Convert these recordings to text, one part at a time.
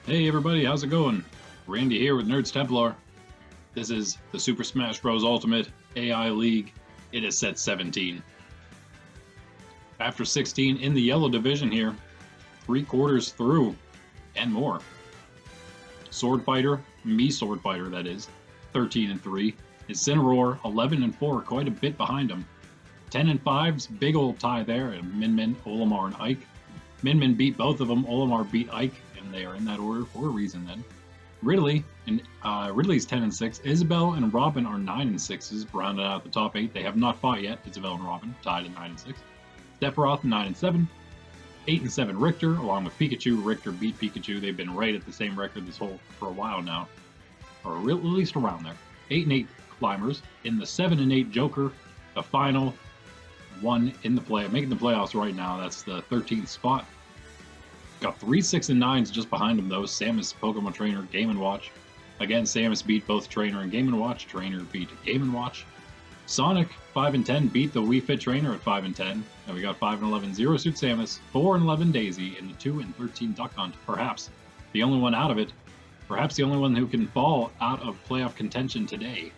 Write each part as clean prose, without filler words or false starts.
Hey everybody, how's it going? Randy here with Nerds Templar. This is the Super Smash Bros. Ultimate AI League. It is set 17. After 16 in the yellow division here, 3/4 through and more. Sword Fighter, Sword Fighter that is, 13-3. Incineroar, 11-4, quite a bit behind him. 10-5's big old tie there, and Min, Olimar, and Ike. Min beat both of them, Olimar beat Ike, and they are in that order for a reason then. Ridley's 10-6. Isabelle and Robin are 9-6s, rounded out the top 8. They have not fought yet. Isabelle and Robin tied at 9-6. Sephiroth 9-7. 8-7 Richter, along with Pikachu. Richter beat Pikachu. They've been right at the same record for a while now, or at least around there. 8-8 Climbers. In the 7-8 Joker, the final one in the making the playoffs right now. That's the 13th spot. Got 3 6-9s just behind him though. Samus, Pokemon Trainer, Game & Watch. Again, Samus beat both Trainer and Game & Watch. Trainer beat Game & Watch. Sonic, 5-10, beat the Wii Fit Trainer at 5-10. And we got 5-11 Zero Suit Samus, 4-11 Daisy, and 2-13 Duck Hunt. Perhaps the only one out of it. Perhaps the only one who can fall out of playoff contention today.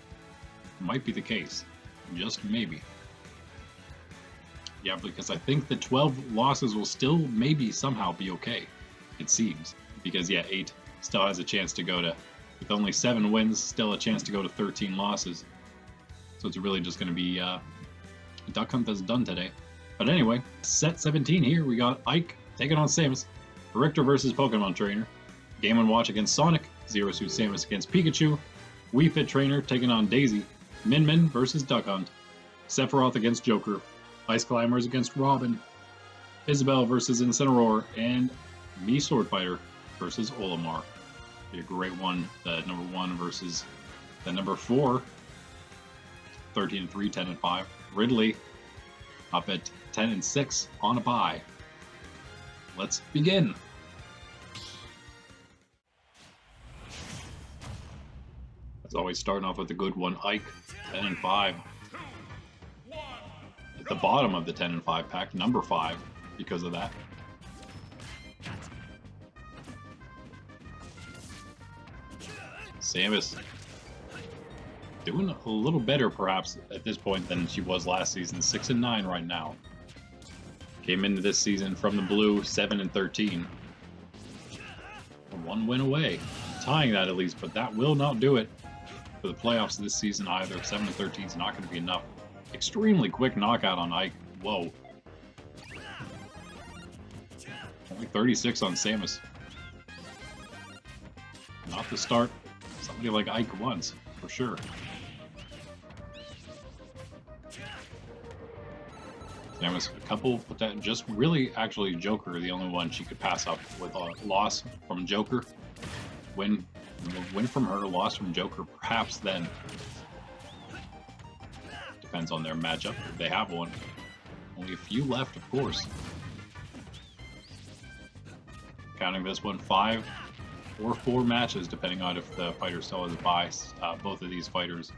Might be the case. Just maybe. Yeah, because I think the 12 losses will still maybe somehow be okay, it seems. Because, yeah, 8 still has a chance to go to, with only 7 wins, still a chance to go to 13 losses. So it's really just going to be Duck Hunt that's done today. But anyway, set 17 here, we got Ike taking on Samus. Richter versus Pokemon Trainer. Game & Watch against Sonic. Zero Suit Samus against Pikachu. Wii Fit Trainer taking on Daisy. Min versus Duck Hunt. Sephiroth against Joker. Ice Climbers against Robin, Isabelle versus Incineroar, and Sword Fighter versus Olimar. Be a great one. The number 1 versus the number 4. 13-3, 10-5. Ridley up at 10-6 on a bye. Let's begin. As always, starting off with a good one. Ike, 10-5. At the bottom of the 10-5 pack, number 5, because of that. Samus doing a little better, perhaps, at this point than she was last season. 6-9 right now. Came into this season from the blue, 7-13. 1 win away. Tying that at least, but that will not do it for the playoffs this season either. 7-13 is not going to be enough. Extremely quick knockout on Ike. Whoa. Only 36 on Samus. Not the start somebody like Ike wants, for sure. Samus, a couple, but that just really, actually, Joker, the only one she could pass up with a loss from Joker. Win from her, loss from Joker, perhaps then. Depends on their matchup, if they have one. Only a few left, of course. Counting this one, 5 or 4 matches, depending on if the fighter still has a bye. Both of these fighters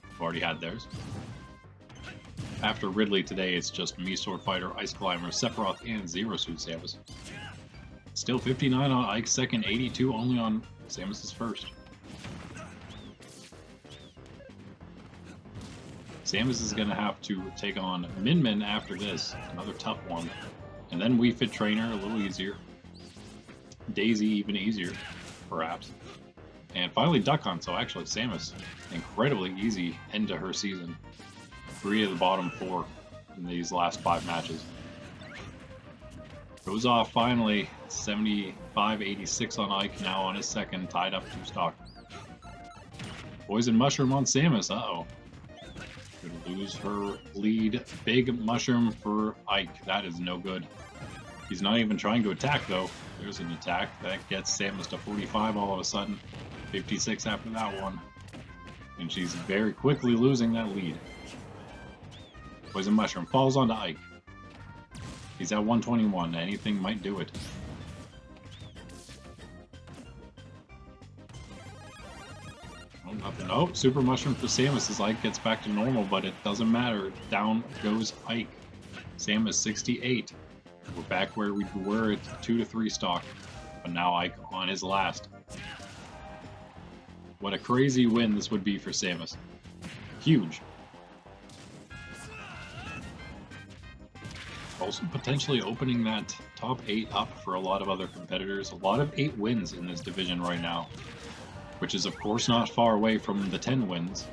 have already had theirs. After Ridley today, it's just Sword Fighter, Ice Climber, Sephiroth, and Zero Suit Samus. Still 59 on Ike's second, 82 only on Samus's first. Samus is going to have to take on Min after this, another tough one. And then Wii Fit Trainer, a little easier. Daisy, even easier, perhaps. And finally Duck Hunt, so actually Samus, incredibly easy end to her season. 3 of the bottom 4 in these last 5 matches. Goes off finally, 75-86 on Ike, now on his second, tied up 2 stock. Poison Mushroom on Samus, uh-oh. Could lose her lead. Big Mushroom for Ike. That is no good. He's not even trying to attack, though. There's an attack. That gets Samus to 45 all of a sudden. 56 after that one. And she's very quickly losing that lead. Poison Mushroom falls onto Ike. He's at 121. Anything might do it. Oh, nothing. Oh, Super Mushroom for Samus as Ike gets back to normal, but it doesn't matter. Down goes Ike. Samus 68. We're back where we were at 2 to 3 stock. but now Ike on his last. What a crazy win this would be for Samus. Huge. Also potentially opening that top 8 up for a lot of other competitors. A lot of 8 wins in this division right now, which is of course not far away from the 10 wins.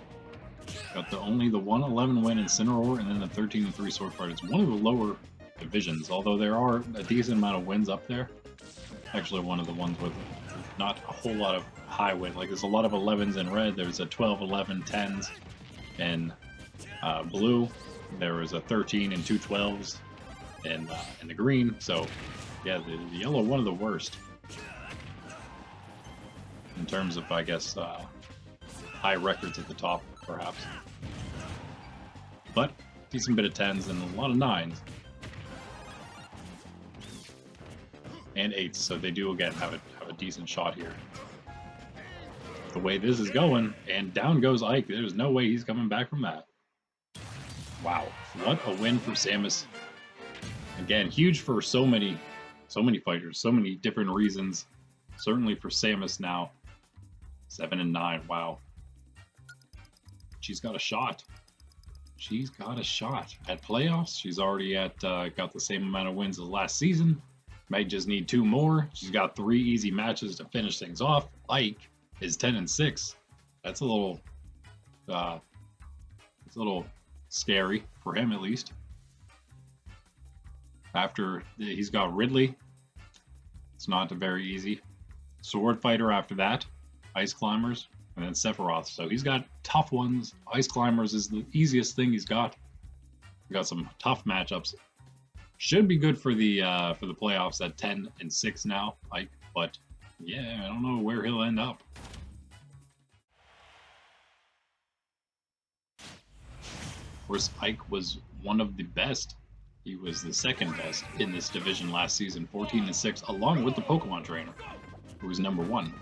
Got only the 1-11 win Incineroar and then the 13-3 Swordfight. It's one of the lower divisions, although there are a decent amount of wins up there. Actually one of the ones with not a whole lot of high win. Like there's a lot of 11s in red, there's a 12, 11, 10s in blue. There was a 13 and 2 12s in the green. So yeah, the yellow one of the worst in terms of, I guess, high records at the top, perhaps. But decent bit of 10s and a lot of 9s. And 8s, so they do again have a decent shot here. The way this is going, and down goes Ike. There's no way he's coming back from that. Wow, what a win for Samus. Again, huge for so many fighters, so many different reasons. Certainly for Samus now. 7 and 9, wow. She's got a shot. She's got a shot at playoffs. She's already at got the same amount of wins as last season. Might just need 2 more. She's got 3 easy matches to finish things off. Ike is 10 and 6. That's a little it's a little scary for him, at least. After he's got Ridley, it's not very easy. Sword Fighter after that, Ice Climbers, and then Sephiroth. So he's got tough ones. Ice Climbers is the easiest thing he's got. He's got some tough matchups. Should be good for the playoffs at 10 and 6 now, Ike. But yeah, I don't know where he'll end up. Of course, Ike was one of the best. He was the second best in this division last season, 14 and 6, along with the Pokemon trainer, who was number 1.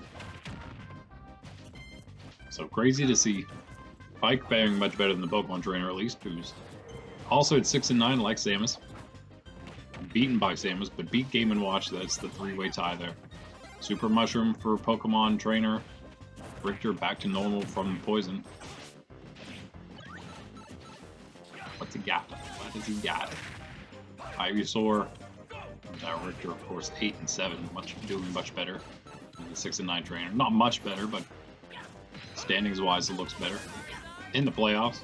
So crazy to see Ike faring much better than the Pokemon trainer, at least, who's also at 6 and 9, like Samus. Beaten by Samus, but beat Game & Watch. That's the 3-way tie there. Super Mushroom for Pokemon trainer. Richter back to normal from poison. What's he got? What has he got? Ivysaur. Richter, of course, 8 and 7. Doing much better than the 6 and 9 trainer. Not much better, but standings wise, it looks better. In the playoffs,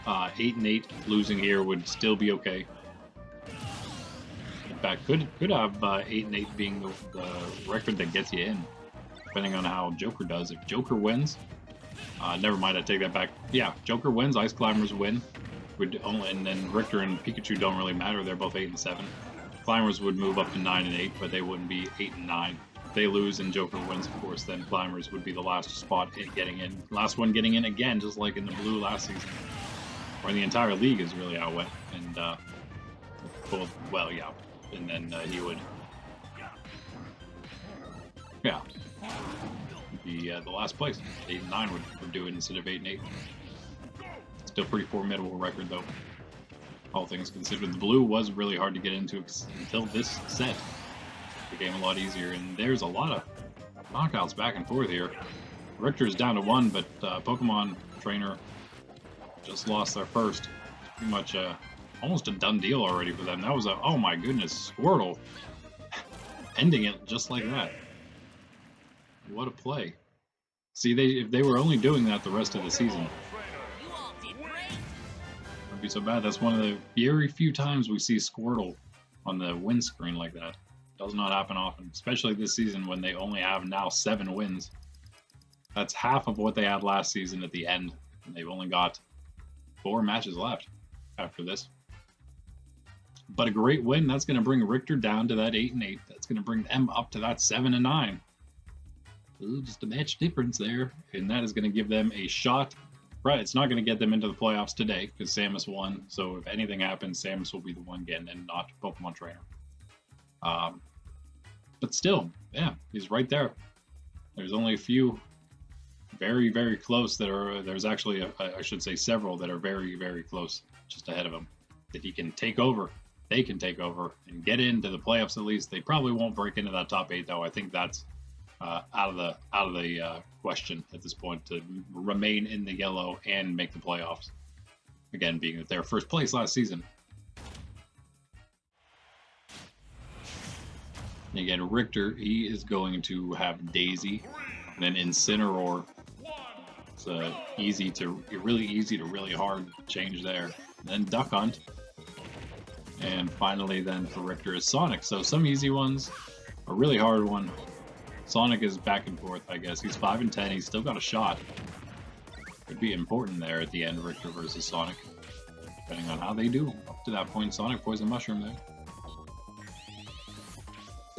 8 and 8. Losing here would still be okay. In fact, could have 8 and 8 being the record that gets you in, depending on how Joker does. If Joker wins, never mind, I take that back. Yeah, Joker wins, Ice Climbers win. And then Richter and Pikachu don't really matter. They're both 8 and 7. Climbers would move up to 9 and 8, but they wouldn't be 8 and 9. If they lose and Joker wins, of course, then Climbers would be the last spot in getting in. Last one getting in again, just like in the blue last season. Or the entire league is really out wet. And, well, yeah. And then he would, yeah, be the last place. 8 and 9 would do it instead of 8 and 8. Still pretty formidable record, though. All things considered, the blue was really hard to get into until this set. It became a lot easier, and there's a lot of knockouts back and forth here. Richter's down to 1, but Pokemon trainer just lost their first. Pretty much almost a done deal already for them. That was a, oh my goodness, Squirtle. Ending it just like that. What a play. See, if they were only doing that the rest of the season, wouldn't be so bad. That's one of the very few times we see Squirtle on the win screen like that. Does not happen often, especially this season when they only have now 7 wins. That's half of what they had last season at the end. And they've only got 4 matches left after this. But a great win. That's going to bring Richter down to that 8 and 8. That's going to bring them up to that 7 and 9. Ooh, just a match difference there, and that is going to give them a shot. Right, it's not going to get them into the playoffs today because Samus won. So if anything happens, Samus will be the one getting in, not Pokemon trainer. But still, yeah, he's right there. There's only a few very, very close that are. There's actually, I should say, several that are very, very close, just ahead of him, that he can take over they can take over and get into the playoffs at least. They probably won't break into that top 8 though. I think that's out of the question at this point, to remain in the yellow and make the playoffs. Again, being at their first place last season. And again, Richter, he is going to have Daisy and then Incineroar. It's really easy to really hard change there. And then Duck Hunt. And finally then for Richter is Sonic. So some easy ones, a really hard one. Sonic is back and forth, I guess. He's 5 and 10. He's still got a shot. Could be important there at the end, Richter versus Sonic. Depending on how they do. Up to that point, Sonic Poison Mushroom there.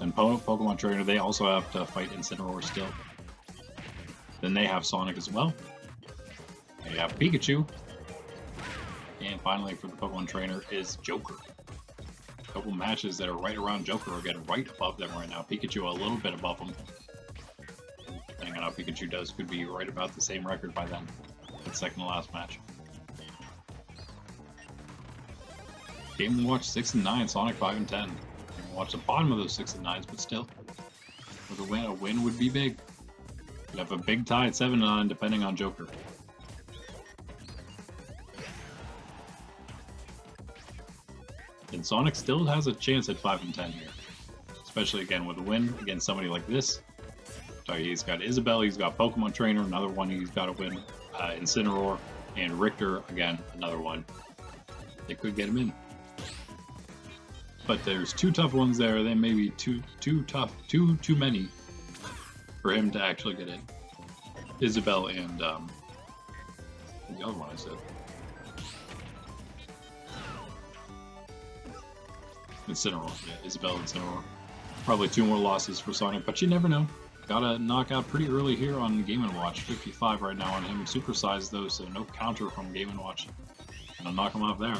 And Pokemon Trainer, they also have to fight Incineroar still. Then they have Sonic as well. They have Pikachu. And finally for the Pokemon Trainer is Joker. A couple matches that are right around Joker are getting right above them right now. Pikachu a little bit above them. Depending on how Pikachu does, could be right about the same record by then. The second to last match. Game & Watch 6 and 9, Sonic 5 and 10. Watch the bottom of those 6 and 9s, but still, with a win would be big. You'd have a big tie at 7 and 9, depending on Joker. And Sonic still has a chance at 5 and 10 here, especially again with a win against somebody like this. So he's got Isabelle, he's got Pokemon Trainer, another one he's got to win. Incineroar and Richter, again, another one. They could get him in. But there's 2 tough ones there. They may be too many for him to actually get in. Isabelle and the other one I said. Incineroar. Yeah, Isabelle and Incineroar. Probably 2 more losses for Sonic, but you never know. Got a knockout pretty early here on Game & Watch. 55 right now on him. Supersized though, so no counter from Game & Watch. Gonna knock him off there.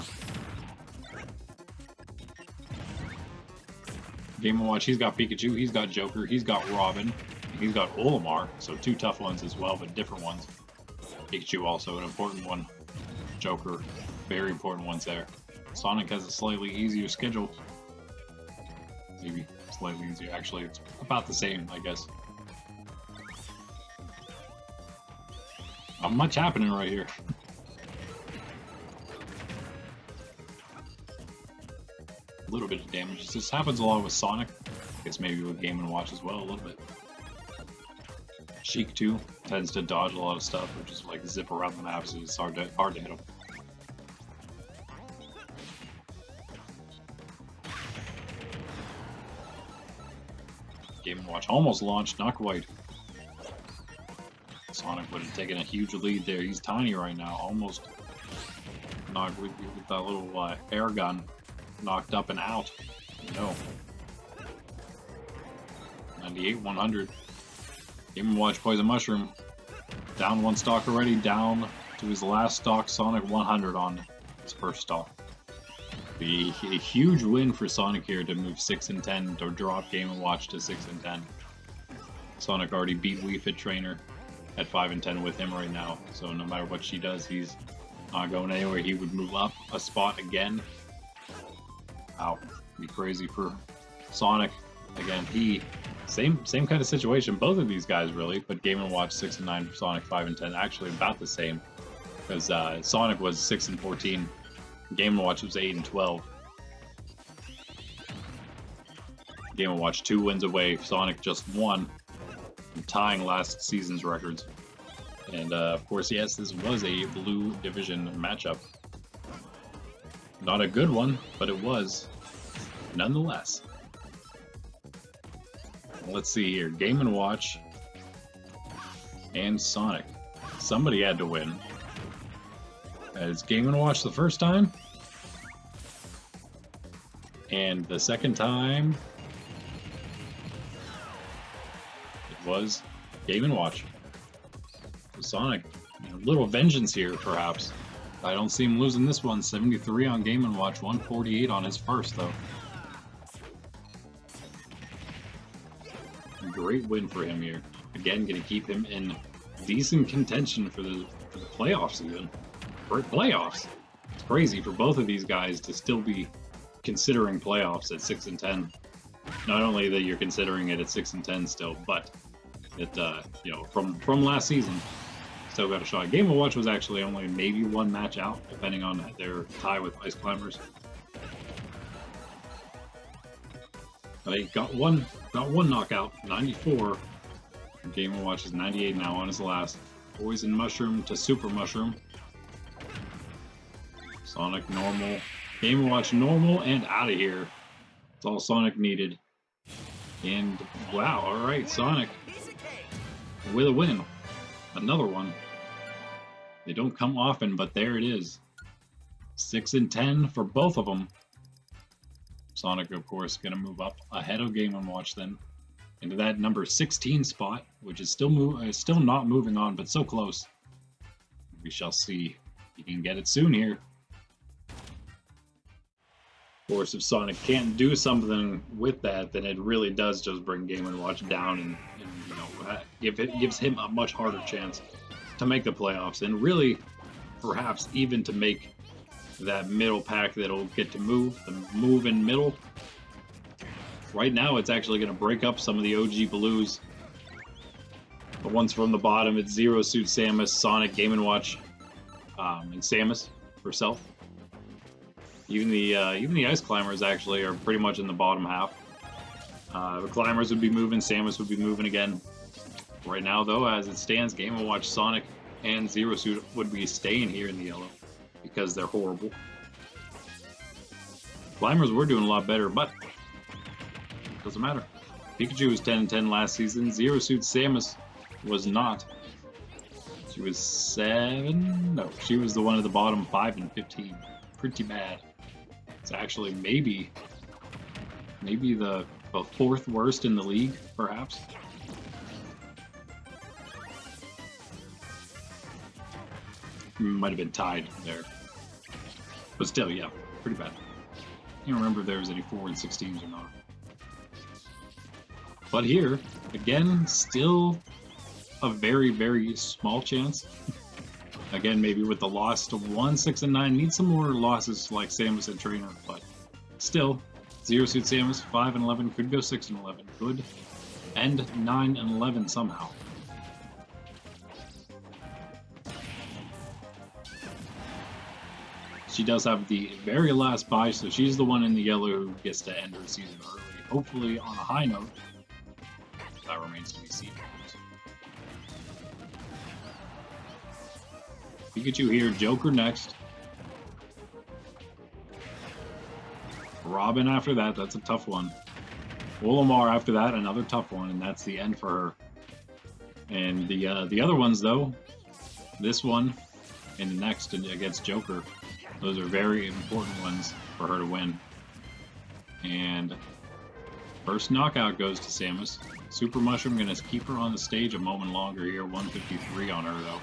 Game & Watch, he's got Pikachu, he's got Joker, he's got Robin, he's got Olimar, so 2 tough ones as well, but different ones. Pikachu also an important one. Joker, very important ones there. Sonic has a slightly easier schedule. Maybe slightly easier, actually it's about the same, I guess. Not much happening right here. A little bit of damage. This happens a lot with Sonic. I guess maybe with Game & Watch as well, a little bit. Sheik too tends to dodge a lot of stuff, or just like zip around the map, so it's hard to hit him. Game & Watch almost launched, not quite. Sonic would have taken a huge lead there. He's tiny right now, almost knocked with that little air gun. Knocked up and out. No. 98, 100. Game & Watch Poison Mushroom. Down 1 stock already, down to his last stock. Sonic 100 on his first stock. Be a huge win for Sonic here to move 6 and 10, to drop Game & Watch to 6 and 10. Sonic already beat Wii Fit Trainer at 5 and 10 with him right now, so no matter what she does, he's not going anywhere. He would move up a spot again. Wow, be crazy for Sonic. Again, same kind of situation, both of these guys really, but Game & Watch 6 and 9, Sonic 5 and 10, actually about the same, because Sonic was 6 and 14, Game & Watch was 8 and 12. Game & Watch 2 wins away, Sonic just 1, tying last season's records. And of course, yes, this was a blue division matchup. Not a good one, but it was, nonetheless. Let's see here, Game & Watch and Sonic. Somebody had to win. Is Game & Watch the first time? And the second time, it was Game & Watch. Sonic, a little vengeance here, perhaps. I don't see him losing this one. 73 on Game & Watch, 148 on his first, though. Great win for him here. Again, going to keep him in decent contention for the playoffs even. For playoffs! It's crazy for both of these guys to still be considering playoffs at 6 and 10. Not only that you're considering it at 6 and 10 still, but it you know, from last season, still got a shot. Game & Watch was actually only maybe one match out, depending on their tie with Ice Climbers. But he got one knockout, 94. Game & Watch is 98 now on his last. Poison Mushroom to Super Mushroom. Sonic normal. Game & Watch normal and out of here. That's all Sonic needed. And wow, alright, Sonic with a win. Another one. They don't come often, but there it is. 6 and 10 for both of them. Sonic, of course, going to move up ahead of Game & Watch then into that number 16 spot, which is still not moving on, but so close. We shall see. He can get it soon here. Of course, if Sonic can't do something with that, then it really does just bring Game & Watch down, and you know, it gives him a much harder chance to make the playoffs, and really, perhaps even to make that middle pack that'll get to move, the move in middle. Right now, it's actually going to break up some of the OG Blues. The ones from the bottom, it's Zero Suit Samus, Sonic, Game & Watch, and Samus herself. Even the Ice Climbers actually are pretty much in the bottom half. The Climbers would be moving, Samus would be moving again. Right now, though, as it stands, Game & Watch, Sonic, and Zero Suit would be staying here in the yellow because they're horrible. Climbers were doing a lot better, but doesn't matter. Pikachu was 10 and 10 last season. Zero Suit Samus was not. She was 7. No, she was the one at the bottom, 5 and 15. Pretty bad. It's actually maybe the fourth worst in the league, perhaps. Might have been tied there. But still, yeah, pretty bad. I can't remember if there was any 4 and 16s or not. But here, again, still a very, very small chance. Again, maybe with the loss to 1, 6, and 9. Need some more losses like Samus and Trainer, but still, Zero Suit Samus, 5 and 11, could go 6 and 11. Could end 9 and 11 somehow. She does have the very last bye, so she's the one in the yellow who gets to end her season early. Hopefully on a high note. That remains to be seen. Pikachu here, Joker next. Robin after that, that's a tough one. Olimar after that, another tough one, and that's the end for her. And the other ones, though, this one and the next against Joker, those are very important ones for her to win. And first knockout goes to Samus. Super Mushroom going to keep her on the stage a moment longer here. 153 on her, though.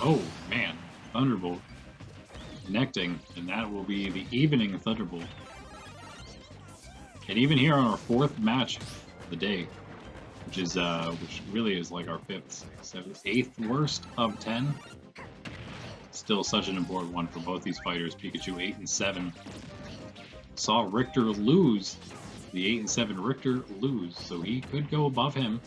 Oh, man. Thunderbolt. Connecting, and that will be the evening Thunderbolt. And even here on our 4th match of the day, which really is like our 5th, 7th, 8th worst of 10. Still such an important one for both these fighters. Pikachu 8 and 7. Saw Richter lose. The 8 and 7 Richter lose, so he could go above him.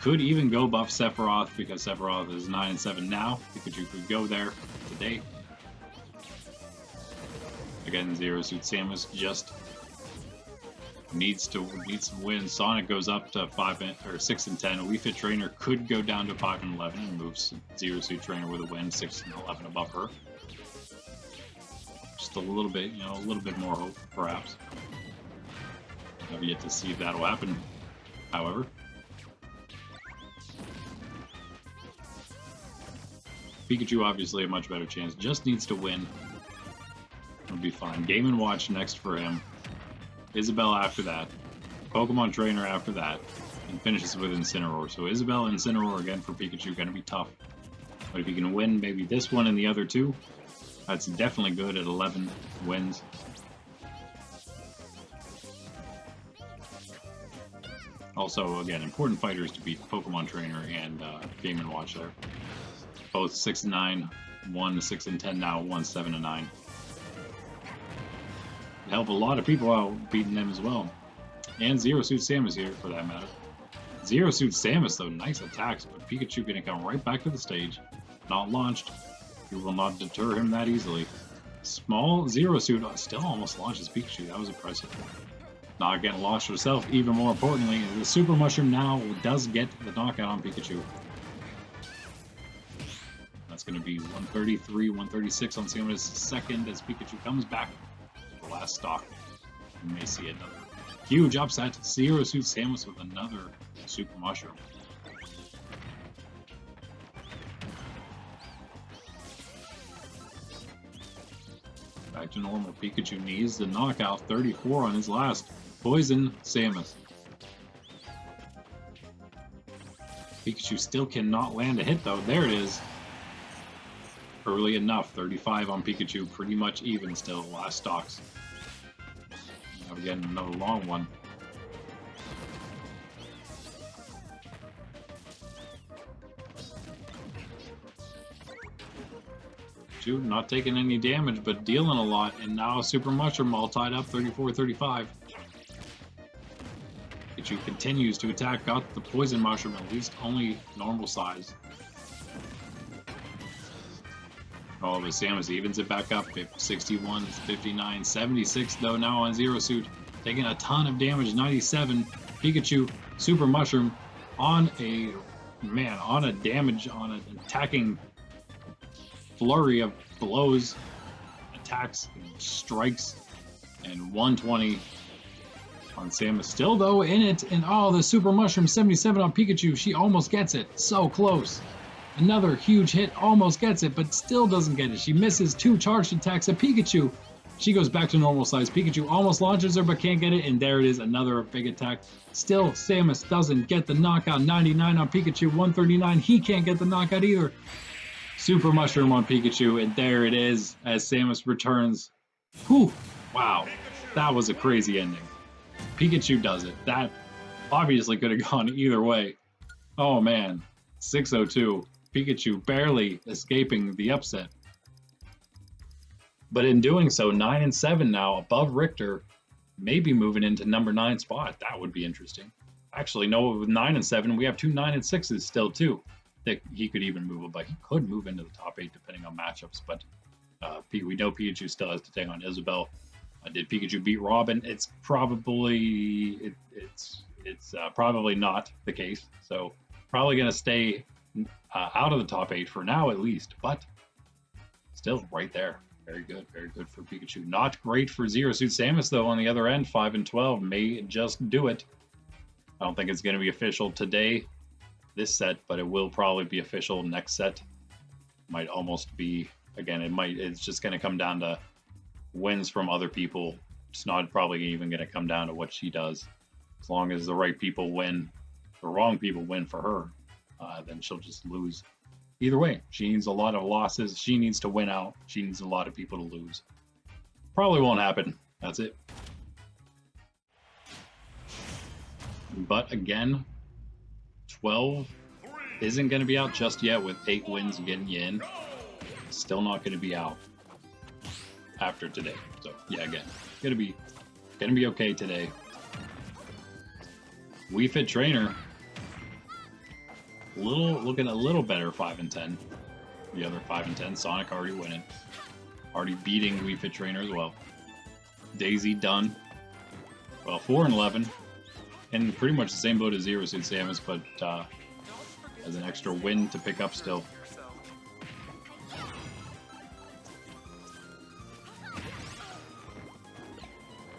Could even go above Sephiroth, because Sephiroth is 9 and 7 now. Pikachu could go there today. Again, Zero Suit Samus just needs some wins. Sonic goes up to 6 and 10. Wii Fit Trainer could go down to 5 and 11 and moves Zero Suit Trainer with a win, 6 and 11 above her. Just a little bit, a little bit more hope, perhaps. I've yet to see if that'll happen, however. Pikachu, obviously, a much better chance. Just needs to win. It'll be fine. Game & Watch next for him. Isabelle after that. Pokemon Trainer after that. And finishes with Incineroar. So Isabelle and Incineroar again for Pikachu. Going to be tough. But if he can win maybe this one and the other two, that's definitely good at 11 wins. Also, again, important fighters to beat Pokemon Trainer and Game & Watch there. Both 6 and 9, one 6 and 10 now, one 7 and 9. help a lot of people out beating them as well. And Zero Suit Samus here, for that matter. Zero Suit Samus, though, nice attacks, but Pikachu gonna come right back to the stage. Not launched. You will not deter him that easily. Small Zero Suit still almost launches Pikachu. That was impressive. Not getting launched herself. Even more importantly, the Super Mushroom now does get the knockout on Pikachu. That's going to be 133, 136 on Samus' second as Pikachu comes back to the last stock. You may see another huge upset. Zero Suit Samus with another Super Mushroom. Back to normal. Pikachu needs the knockout. 34 on his last. Poison Samus. Pikachu still cannot land a hit though. There it is. Early enough. 35 on Pikachu. Pretty much even still. Last stocks. Now we're getting another long one. Not taking any damage, but dealing a lot, and now Super Mushroom all tied up, 34-35. Pikachu continues to attack, got the Poison Mushroom, at least only normal size. Oh, but Samus evens it back up, 61, 59, 76 though now on Zero Suit, taking a ton of damage, 97. Pikachu, Super Mushroom, on an attacking flurry of blows, attacks, and strikes, and 120 on Samus. Still though in it, and oh, the Super Mushroom 77 on Pikachu. She almost gets it. So close. Another huge hit, almost gets it, but still doesn't get it. She misses 2 charged attacks at Pikachu. She goes back to normal size. Pikachu almost launches her, but can't get it, and there it is, another big attack. Still, Samus doesn't get the knockout. 99 on Pikachu, 139. He can't get the knockout either. Super Mushroom on Pikachu, and there it is as Samus returns. Whew! Wow, that was a crazy ending. Pikachu does it. That obviously could have gone either way. Oh man, 602. Pikachu barely escaping the upset. But in doing so, 9 and 7 now, above Richter, maybe moving into number 9 spot. That would be interesting. Actually, no, with 9 and 7, we have 2 9 and 6s still too. That he could even move, but he could move into the top 8 depending on matchups. But we know Pikachu still has to take on Isabelle. Did Pikachu beat Robin? It's probably it's probably not the case. So probably going to stay out of the top 8 for now at least. But still right there. Very good for Pikachu. Not great for Zero Suit Samus though. On the other end, 5 and 12 may just do it. I don't think it's going to be official today. This set, but it will probably be official next set. Might almost be, again, it's just going to come down to wins from other people. It's not probably even going to come down to what she does. As long as the right people win, the wrong people win for her, then she'll just lose. Either way, she needs a lot of losses. She needs to win out. She needs a lot of people to lose. Probably won't happen. That's it. But again, 12 isn't going to be out just yet with 8 wins getting you in. Still not going to be out after today. So yeah, again, gonna be okay today. Wii Fit Trainer, looking a little better, 5 and 10. The other 5 and 10, Sonic already winning, already beating Wii Fit Trainer as well. Daisy done. Well, 4 and 11. And pretty much the same boat as Zero Suit Samus, but has an extra win to pick up still.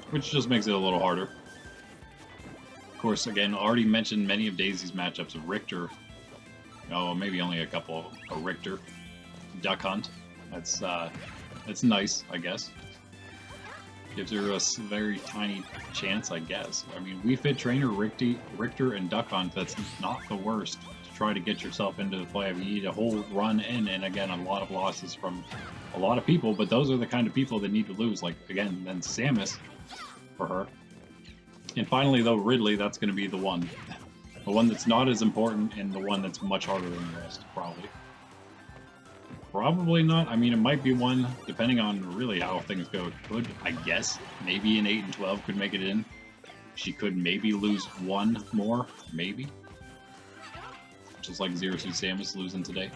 Which just makes it a little harder. Of course, again, already mentioned many of Daisy's matchups. Richter, maybe only a couple. A Richter, Duck Hunt. That's nice, I guess. Gives her a very tiny chance, I guess. I mean, Wii Fit Trainer, Richter, and Duck Hunt, that's not the worst to try to get yourself into the play. You need a whole run in, and again, a lot of losses from a lot of people, but those are the kind of people that need to lose. Like, again, then Samus for her. And finally, though, Ridley, that's going to be the one. The one that's not as important, and the one that's much harder than the rest, probably. Probably not. I mean, it might be one, depending on really how things go. It could, I guess, maybe an 8 and 12 could make it in. She could maybe lose one more, maybe. Just like Zero Suit Samus losing today.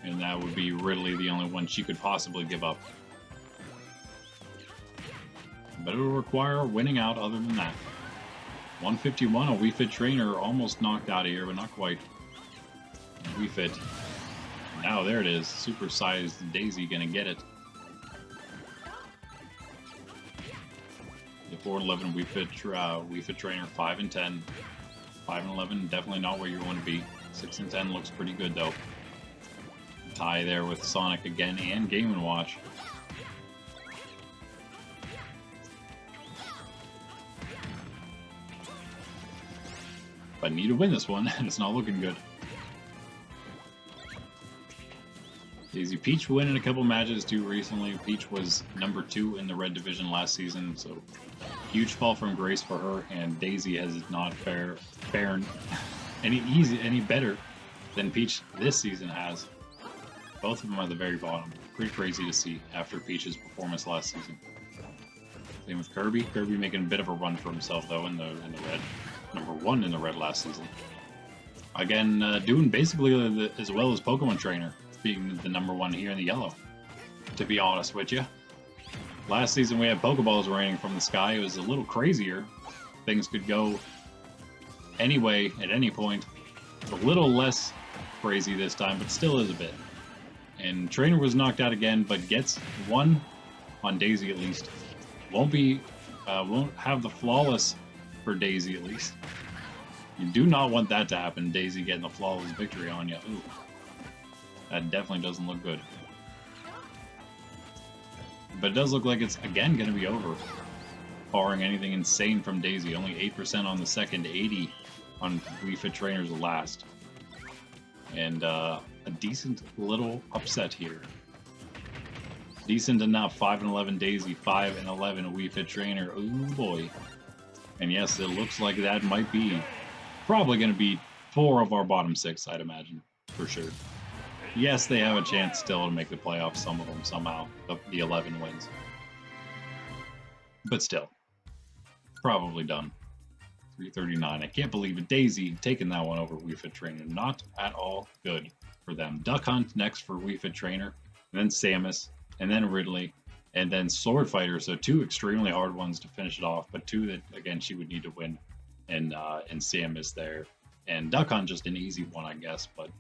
And that would be Ridley the only one she could possibly give up. But it will require winning out other than that. 151, a Wii Fit trainer almost knocked out of here, but not quite. Wii Fit. Now there it is. Super-sized Daisy gonna get it. The 4 and 11 Wii Fit trainer, 5 and 10. 5 and 11, definitely not where you want to be. 6 and 10 looks pretty good though. Tie there with Sonic again and Game & Watch. But need to win this one, and it's not looking good. Daisy Peach winning a couple matches too recently. Peach was number 2 in the Red Division last season, so huge fall from grace for her. And Daisy has not fared any better than Peach this season has. Both of them are at the very bottom. Pretty crazy to see after Peach's performance last season. Same with Kirby. Kirby making a bit of a run for himself though in the red. Number 1 in the red last season. Again, doing basically as well as Pokemon Trainer, being the number 1 here in the yellow. To be honest with you, last season we had Pokeballs raining from the sky. It was a little crazier. Things could go anyway at any point. It's a little less crazy this time, but still is a bit. And Trainer was knocked out again, but gets 1 on Daisy at least. Won't have the flawless for Daisy at least. You do not want that to happen, Daisy getting the flawless victory on you. Ooh. That definitely doesn't look good. But it does look like it's again going to be over. Barring anything insane from Daisy. Only 8% on the second, 80 on Wii Fit Trainer's last. And a decent little upset here. Decent enough. 5 and 11 Daisy, 5 and 11 Wii Fit Trainer. Oh boy. And yes, it looks like that might be probably going to be 4 of our bottom 6, I'd imagine, for sure. Yes, they have a chance still to make the playoffs, some of them somehow, the 11 wins. But still, probably done. 339. I can't believe it. Daisy taking that one over Wii Fit Trainer. Not at all good for them. Duck Hunt next for Wii Fit Trainer, and then Samus, and then Ridley, and then Sword Fighter. So 2 extremely hard ones to finish it off, but 2 that, again, she would need to win. And Samus there. And Duck Hunt just an easy one, I guess, but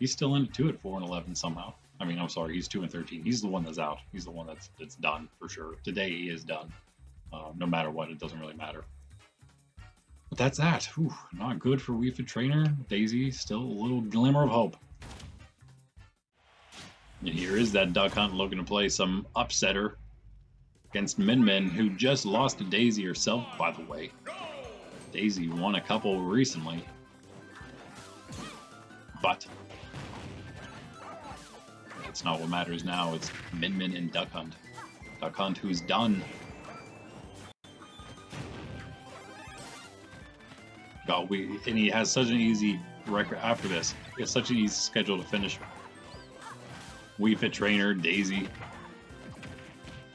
he's still in it too at 4 and 11 somehow. I mean, I'm sorry, he's 2 and 13. He's the one that's out. He's the one that's done for sure. Today he is done. No matter what, it doesn't really matter. But that's that. Whew, not good for Wii Fit Trainer. Daisy, still a little glimmer of hope. And here is that Duck Hunt looking to play some upsetter against Min Min, who just lost to Daisy herself, by the way. Daisy won a couple recently. But that's not what matters now. It's Min Min and Duck Hunt. Duck Hunt, who's done. God, and he has such an easy record after this. He has such an easy schedule to finish. Wii Fit Trainer, Daisy,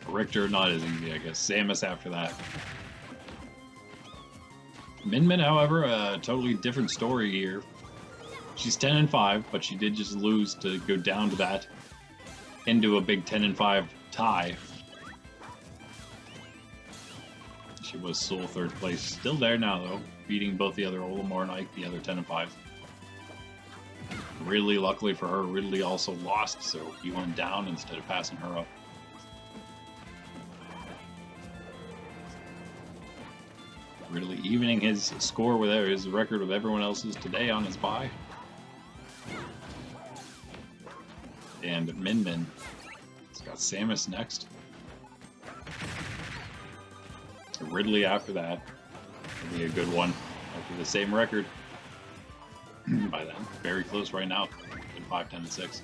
Richter, not as easy, I guess. Samus after that. Min Min, however, a totally different story here. She's 10 and 5, but she did just lose to go down to that into a big 10 and 5 tie. She was sole 3rd place. Still there now, though, beating both the other Olimar and Ike, the other 10 and 5. Ridley, luckily for her, Ridley also lost, so he went down instead of passing her up. Ridley evening his score with his record with everyone else's today on his bye. And Min Min. He's got Samus next. Ridley after that. It'll be a good one. After the same record. By then. Very close right now. 5, 10, and 6.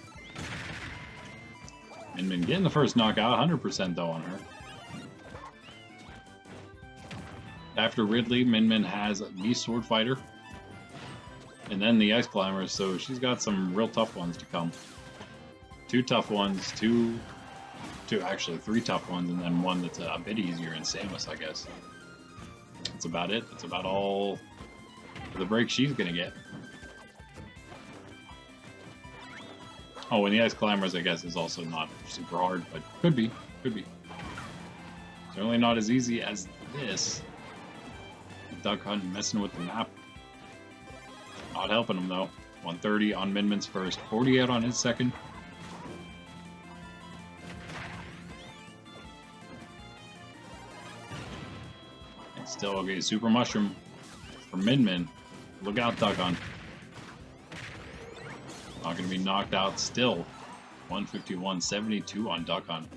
Min Min getting the first knockout. 100% though on her. After Ridley, Min Min has the Sword Fighter. And then the Ice Climbers, so she's got some real tough ones to come. 2 tough ones, actually 3 tough ones, and then one that's a bit easier in Samus, I guess. That's about it. That's about all the break she's gonna get. Oh, and the Ice Climbers, I guess, is also not super hard, but could be. Could be. Certainly not as easy as this. Duck Hunt messing with the map. Not helping him, though. 130 on Minmin's first. 48 on his second. And still, okay, Super Mushroom for Min. Look out, Duck Hunt. Not going to be knocked out still. 151, 72 on Duck Hunt.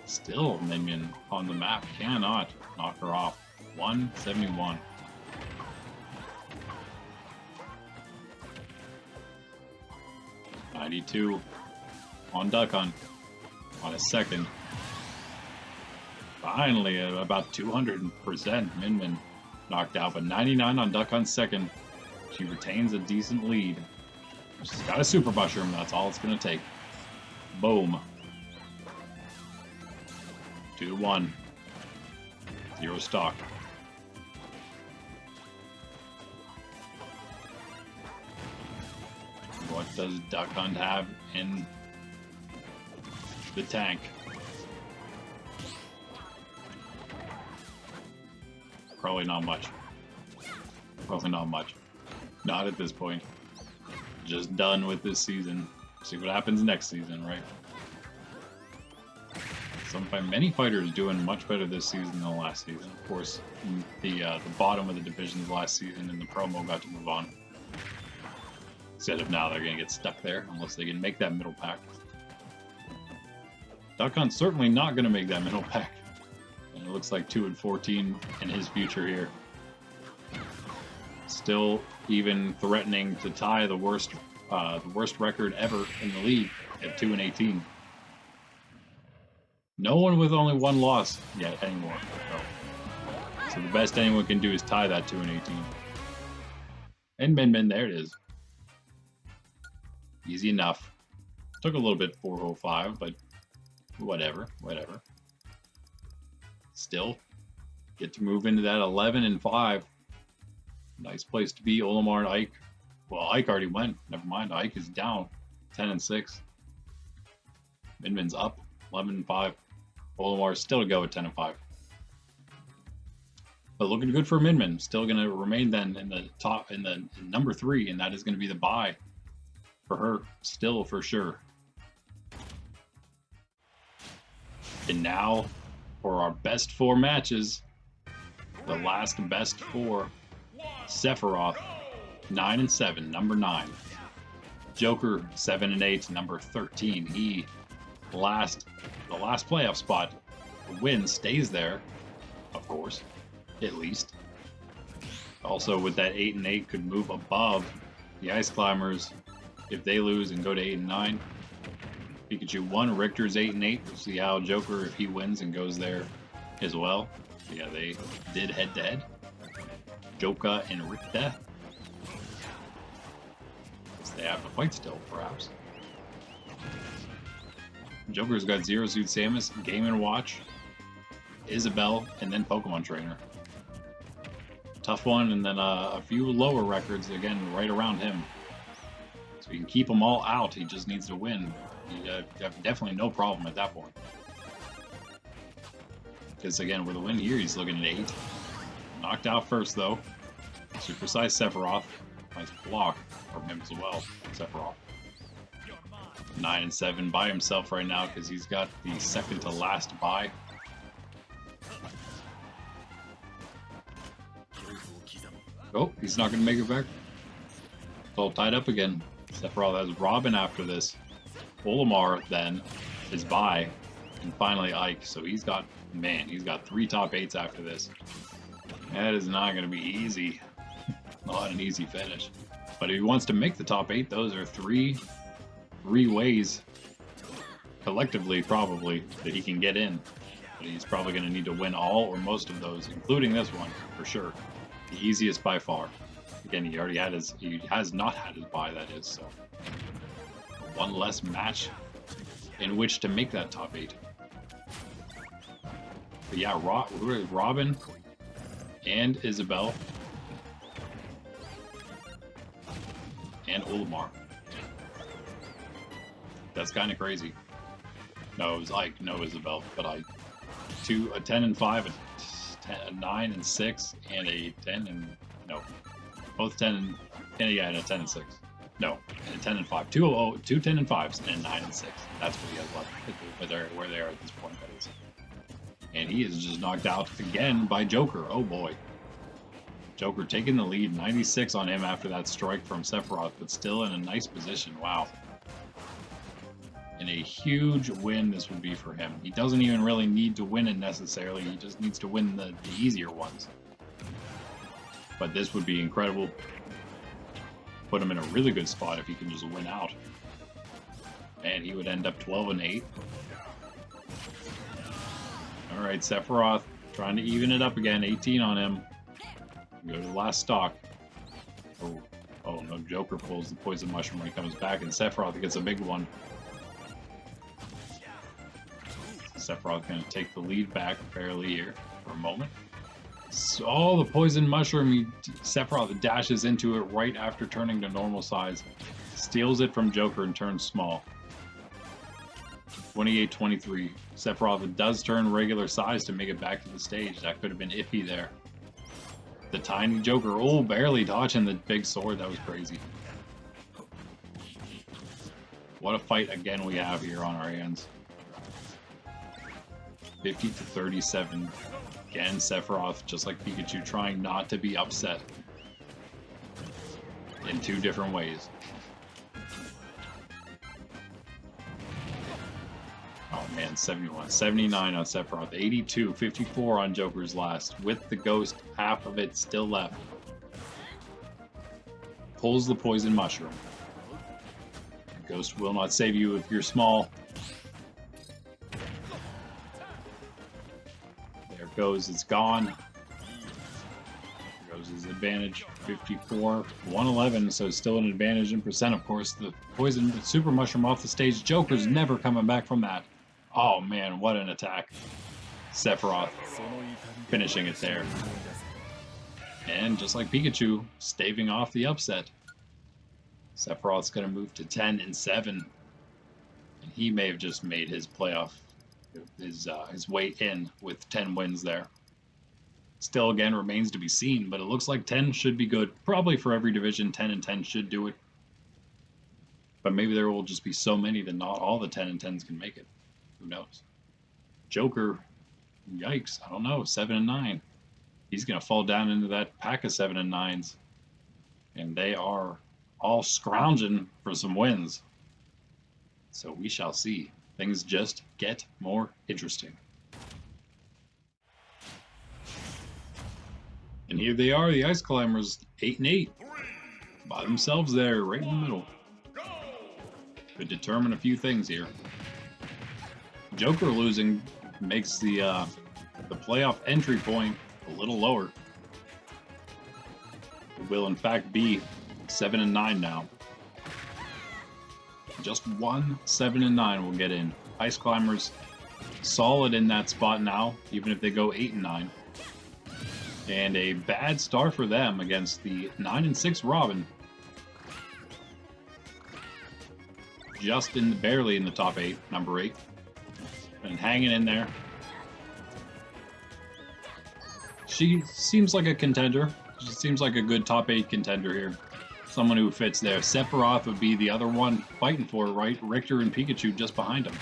Still, Min on the map cannot knock her off. 171. .92 on Duck Hunt on his second. Finally, about 200% Min knocked out, but 99 on Duck Hunt's second. She retains a decent lead. She's got a Super Mushroom, that's all it's going to take. Boom. 2-1. 0 stock. What does Duck Hunt have in the tank? Probably not much. Probably not much. Not at this point. Just done with this season. See what happens next season, right? Many fighters doing much better this season than last season. Of course, the bottom of the divisions last season in the promo got to move on. Instead of now, they're going to get stuck there unless they can make that middle pack. Duck Hunt's certainly not going to make that middle pack. And it looks like 2-14 in his future here. Still even threatening to tie the worst record ever in the league at 2-18. No one with only 1 loss yet anymore. So the best anyone can do is tie that 2-18. And Min, there it is. Easy enough. Took a little bit 405, but whatever. Still, get to move into that 11-5. Nice place to be. Olimar and Ike. Well, Ike already went. Never mind. Ike is down 10-6. Min's up 11-5. Olimar still to go at 10-5. But looking good for Min. Still going to remain then in the top, in number 3, and that is going to be the bye for her, still for sure. And now for our best 4 matches, the last best 4. Sephiroth 9-7, number 9. Joker 7-8, number 13. He the last playoff spot. The win stays there, of course, at least. Also, with that 8-8, could move above the Ice Climbers if they lose and go to 8-9. Pikachu 1, Richter's 8-8. We'll see how Joker, if he wins and goes there as well. Yeah, they did head-to-head. Joker and Richter. Guess they have to fight still, perhaps. Joker's got Zero Suit Samus, Game & Watch, Isabelle, and then Pokemon Trainer. Tough one, and then a few lower records, again, right around him. So you can keep them all out, he just needs to win. You have definitely no problem at that point. Because again, with a win here, he's looking at 8. Knocked out first, though. Super Size Sephiroth. Nice block from him as well, Sephiroth. 9-7 by himself right now because he's got the second to last bye. Oh, he's not going to make it back. It's all tied up again. Sephiroth has Robin after this. Olimar then is bye. And finally Ike. So he's got 3 top 8s after this. That is not going to be easy. Not an easy finish. But if he wants to make the top 8, those are three ways collectively, probably, that he can get in. But he's probably going to need to win all or most of those, including this one, for sure. The easiest by far. Again, he has not had his bye, that is, so. One less match in which to make that top 8. But yeah, Robin and Isabelle and Olimar. That's kind of crazy. No, it was Ike, no Isabelle, but Ike. A 10 and 5, a 9 and 6, and a 10 and no, both 10 and yeah, and a 10 and 6. No, and a 10 and 5. Two 10 and 5s and a 9 and 6. That's what he has left, where they are at this point, that is. And he is just knocked out again by Joker. Oh boy. Joker taking the lead, 96 on him after that strike from Sephiroth, but still in a nice position. Wow. And a huge win this would be for him. He doesn't even really need to win it necessarily. He just needs to win the easier ones. But this would be incredible. Put him in a really good spot if he can just win out. And he would end up 12 and 8. Alright, Sephiroth trying to even it up again. 18 on him. Go to the last stock. Oh no, Joker pulls the poison mushroom when he comes back, and Sephiroth gets a big one. Sephiroth going to take the lead back barely here for a moment. So, the poison mushroom, Sephiroth dashes into it right after turning to normal size. Steals it from Joker and turns small. 28-23. Sephiroth does turn regular size to make it back to the stage. That could have been iffy there. The tiny Joker, oh, barely dodging the big sword. That was crazy. What a fight again we have here on our hands. 50-37. Again, Sephiroth, just like Pikachu, trying not to be upset in two different ways. Oh man, 71. 79 on Sephiroth. 82. 54 on Joker's last. With the ghost, half of it still left. Pulls the poison mushroom. The ghost will not save you if you're small. There it goes. It's gone. There goes his advantage. 54. 111, so still an advantage in percent, of course. The poison super mushroom off the stage. Joker's never coming back from that. Oh man, what an attack. Sephiroth finishing it there. And just like Pikachu, staving off the upset. Sephiroth's going to move to 10 and 7. And he may have just made his playoff, his way in with 10 wins there. Still, again, remains to be seen, but it looks like 10 should be good. Probably for every division, 10 and 10 should do it. But maybe there will just be so many that not all the 10 and 10s can make it. Who knows? Joker, yikes, I don't know, 7 and 9. He's going to fall down into that pack of 7 and 9s. And they are all scrounging for some wins. So we shall see. Things just get more interesting. And here they are, the Ice Climbers, 8 and 8. By themselves there, right in the middle. Could determine a few things here. Joker losing makes the playoff entry point a little lower. It will in fact be 7 and 9 now. Just one 7 and 9 will get in. Ice Climbers solid in that spot now, even if they go 8 and 9. And a bad start for them against the 9 and 6 Robin. Just barely in the top 8, number 8. And hanging in there. She seems like a contender. She seems like a good top 8 contender here. Someone who fits there. Sephiroth would be the other one fighting for it, right? Richter and Pikachu just behind him.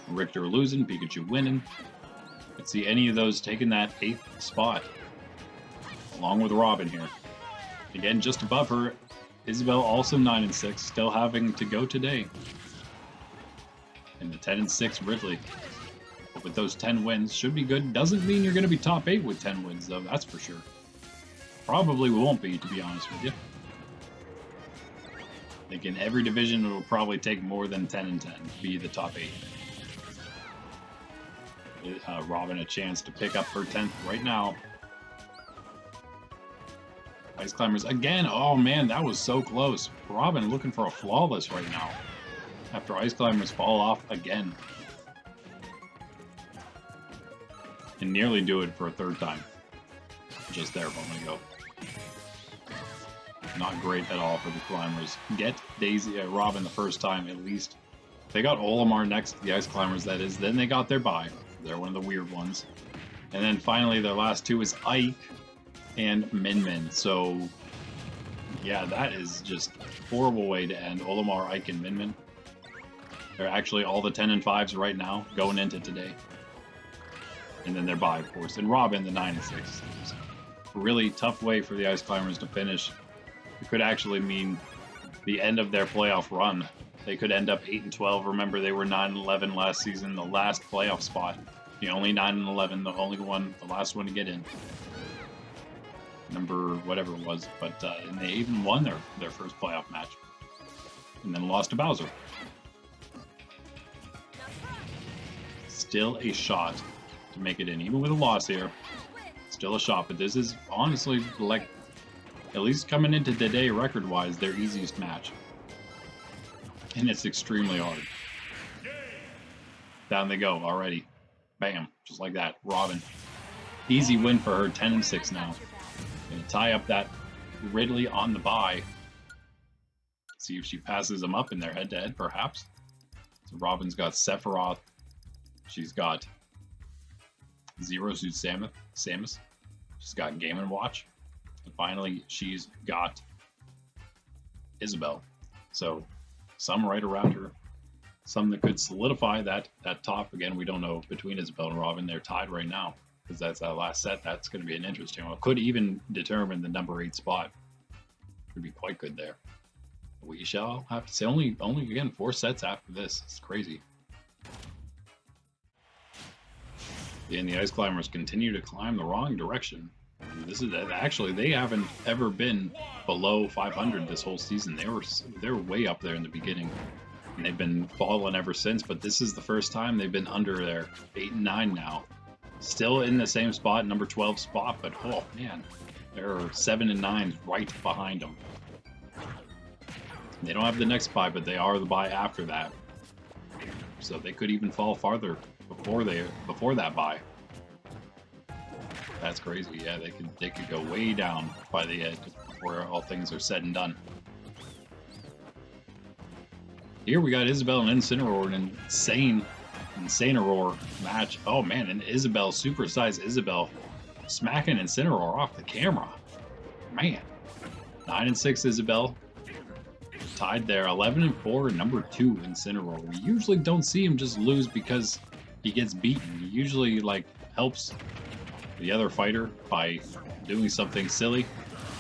Richter losing, Pikachu winning. Let's see any of those taking that 8th spot. Along with Robin here. Again, just above her, Isabelle also 9 and 6, still having to go today. And the 10 and 6 Ridley. But with those 10 wins, should be good. Doesn't mean you're going to be top 8 with 10 wins, though, that's for sure. Probably won't be, to be honest with you. I think in every division it will probably take more than 10 and 10 to be the top 8. Robin a chance to pick up her 10th right now. Ice Climbers again. Oh man, that was so close. Robin looking for a flawless right now. After Ice Climbers fall off again. And nearly do it for a 3rd time. Just there a moment ago. Not great at all for the Climbers. Get Daisy Robin the first time at least. They got Olimar next to the Ice Climbers, that is. Then they got their bye. They're one of the weird ones. And then finally their last 2 is Ike and Min Min. So yeah, that is just a horrible way to end. Olimar, Ike, and Min Min. They're actually all the 10 and 5s right now going into today. And then they're bye, of course. And Robin, the 9 and 6. A really tough way for the Ice Climbers to finish. It could actually mean the end of their playoff run. They could end up 8 and 12. Remember, they were 9 and 11 last season, the last playoff spot. The only 9 and 11, the only one, the last one to get in. Number whatever it was, but and they even won their first playoff match. And then lost to Bowser. Still a shot to make it in, even with a loss here. Still a shot, but this is honestly, like, at least coming into today record-wise, their easiest match. And it's extremely hard. Down they go already. Bam, just like that. Robin. Easy win for her, 10 and 6 now. Gonna tie up that Ridley on the bye. See if she passes them up in their head-to-head, perhaps. So Robin's got Sephiroth. She's got Zero Suit Samus. She's got Game & Watch. And finally, she's got Isabelle. So some right around her. Some that could solidify that top. Again, we don't know between Isabelle and Robin. They're tied right now. Because that's that last set. That's going to be an interesting one. Could even determine the number 8 spot. Could be quite good there. We shall have to say only again 4 sets after this. It's crazy. And the Ice Climbers continue to climb the wrong direction. This is actually, they haven't ever been below 500 this whole season. They were way up there in the beginning, and they've been falling ever since. But this is the first time they've been under there. 8 and 9 now, still in the same spot, number 12 spot. But oh man, there are 7 and 9 right behind them. They don't have the next bye, but they are the bye after that. So they could even fall farther before that bye. That's crazy. Yeah, they could go way down by the end before all things are said and done. Here we got Isabelle and Incineroar, an Incineroar match. Oh man, and Isabelle, supersized Isabelle, smacking Incineroar off the camera. Man, 9 and 6 Isabelle. Tied there, 11 and 4, number 2 Incineroar. We usually don't see him just lose because he gets beaten. He usually like helps the other fighter by doing something silly.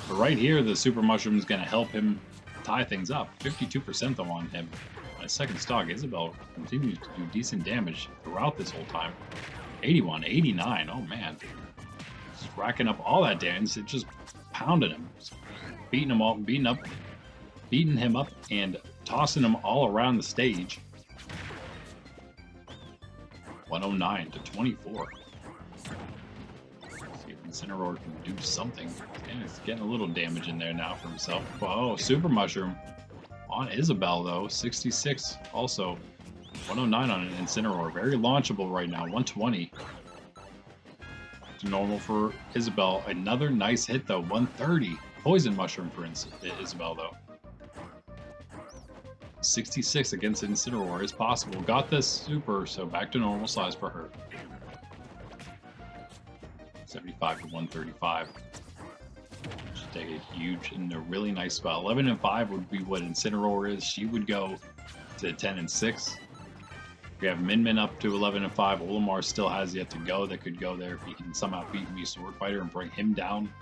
But right here, the Super Mushroom is going to help him tie things up. 52% though on him. On his second stock, Isabelle continues to do decent damage throughout this whole time. 81, 89, oh man. Just racking up all that damage, it just pounded him. Just beating him up and tossing him all around the stage. 109 to 24. See if Incineroar can do something. And he's getting a little damage in there now for himself. Oh, Super Mushroom on Isabelle though. 66 also. 109 on an Incineroar. Very launchable right now. 120. It's normal for Isabelle. Another nice hit though. 130. Poison Mushroom for Isabelle though. 66 against Incineroar is possible. Got this super, so back to normal size for her. 75 to 135. Should take a huge and a really nice spot. 11 and 5 would be what Incineroar is. She would go to 10 and 6. We have Min Min up to 11 and 5. Olimar still has yet to go. That could go there if he can somehow beat me Sword Fighter and bring him down.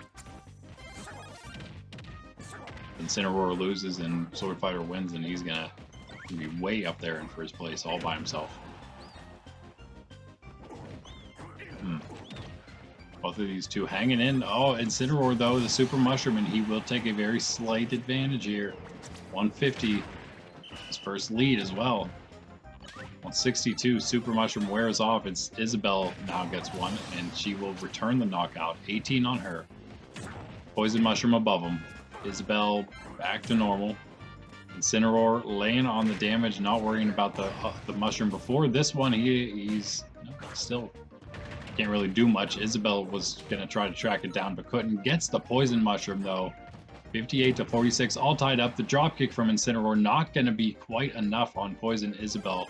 Incineroar loses and Sword Fighter wins, and he's gonna be way up there in first place all by himself. Both of these two hanging in. Oh, Incineroar though, the Super Mushroom, and he will take a very slight advantage here. 150. His first lead as well. 162, Super Mushroom wears off. It's Isabelle now gets one, and she will return the knockout. 18 on her. Poison Mushroom above him. Isabelle back to normal. Incineroar laying on the damage, not worrying about the mushroom before. This one, he's still can't really do much. Isabelle was going to try to track it down, but couldn't. Gets the Poison Mushroom, though. 58 to 46, all tied up. The dropkick from Incineroar not going to be quite enough on Poison Isabelle.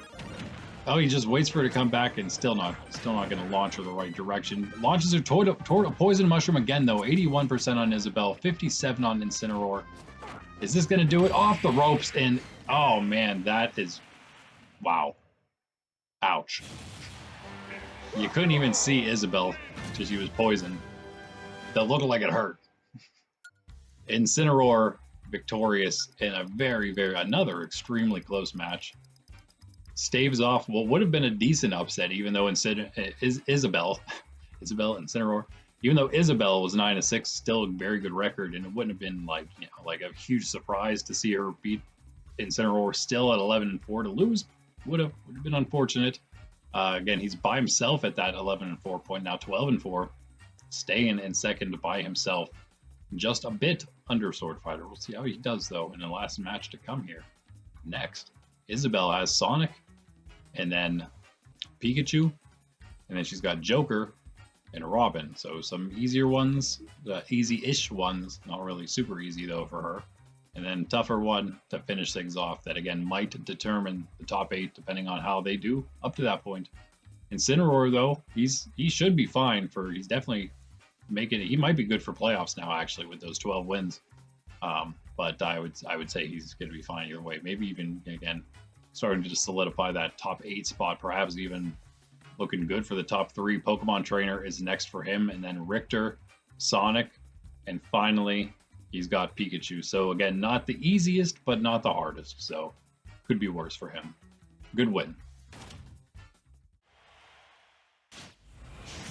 Oh, he just waits for her to come back and still not going to launch her the right direction. Launches her toward a Poison Mushroom again, though. 81% on Isabelle, 57 on Incineroar. Is this going to do it? Off the ropes, and oh man, that is, wow. Ouch. You couldn't even see Isabelle because she was poisoned. That looked like it hurt. Incineroar victorious in a another extremely close match. Staves off what would have been a decent upset, even though Isabelle Incineroar, even though Isabelle was 9-6, still a very good record, and it wouldn't have been like a huge surprise to see her beat Incineroar still at 11-4. To lose would have been unfortunate. Again, he's by himself at that 11-4 point now, 12-4, staying in second by himself, just a bit under Swordfighter. We'll see how he does though in the last match to come here. Next, Isabelle has Sonic, and then Pikachu, and then she's got Joker and Robin. So some easier ones, easy-ish ones, not really super easy though for her. And then tougher one to finish things off that again might determine the top 8 depending on how they do up to that point. Incineroar though, he should be fine for, he's definitely making it, he might be good for playoffs now actually with those 12 wins. But I would say he's going to be fine either way. Maybe even again starting to just solidify that top 8 spot, perhaps even looking good for the top 3. Pokemon Trainer is next for him, and then Richter, Sonic, and finally he's got Pikachu. So again, not the easiest, but not the hardest. So could be worse for him. Good win.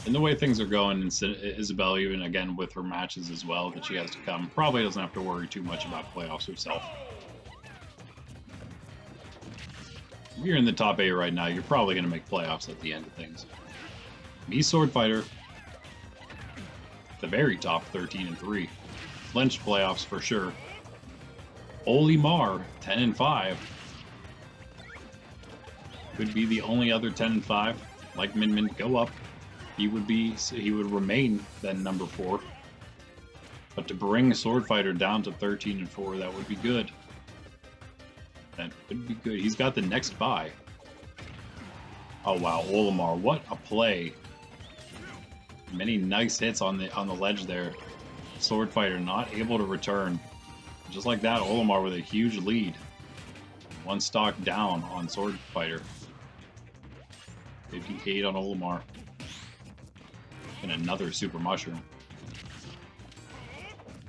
And the way things are going, Isabelle, even again with her matches as well that she has to come, probably doesn't have to worry too much about playoffs herself. If you're in the top 8 right now, you're probably going to make playoffs at the end of things. Me, Swordfighter, the very top, 13-3. Clinch playoffs for sure. Olimar, 10-5. Could be the only other 10-5. Like Min go up. He would remain then number 4. But to bring Swordfighter down to 13-4, that would be good. That would be good. He's got the next bye. Oh wow, Olimar, what a play! Many nice hits on the ledge there. Swordfighter not able to return. Just like that, Olimar with a huge lead. One stock down on Swordfighter. 58 on Olimar. And another Super Mushroom.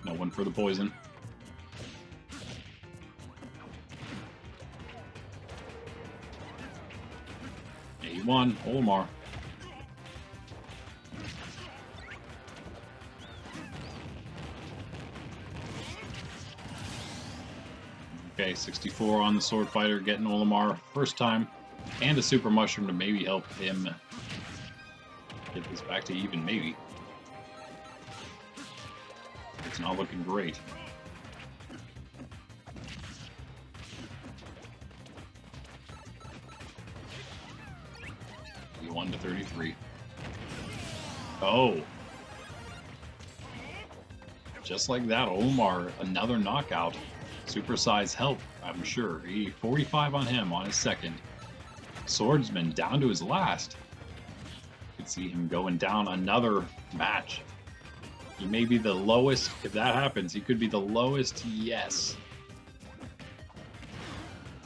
No one for the poison. He won, Olimar. Okay, 64 on the Swordfighter, getting Olimar first time, and a Super Mushroom to maybe help him get this back to even, maybe. It's not looking great. 1-33. Oh. Just like that, Olimar, another knockout. Supersize help, I'm sure. 45 on him on his second. Swordsman down to his last. You could see him going down another match. He may be the lowest. If that happens, he could be the lowest, yes.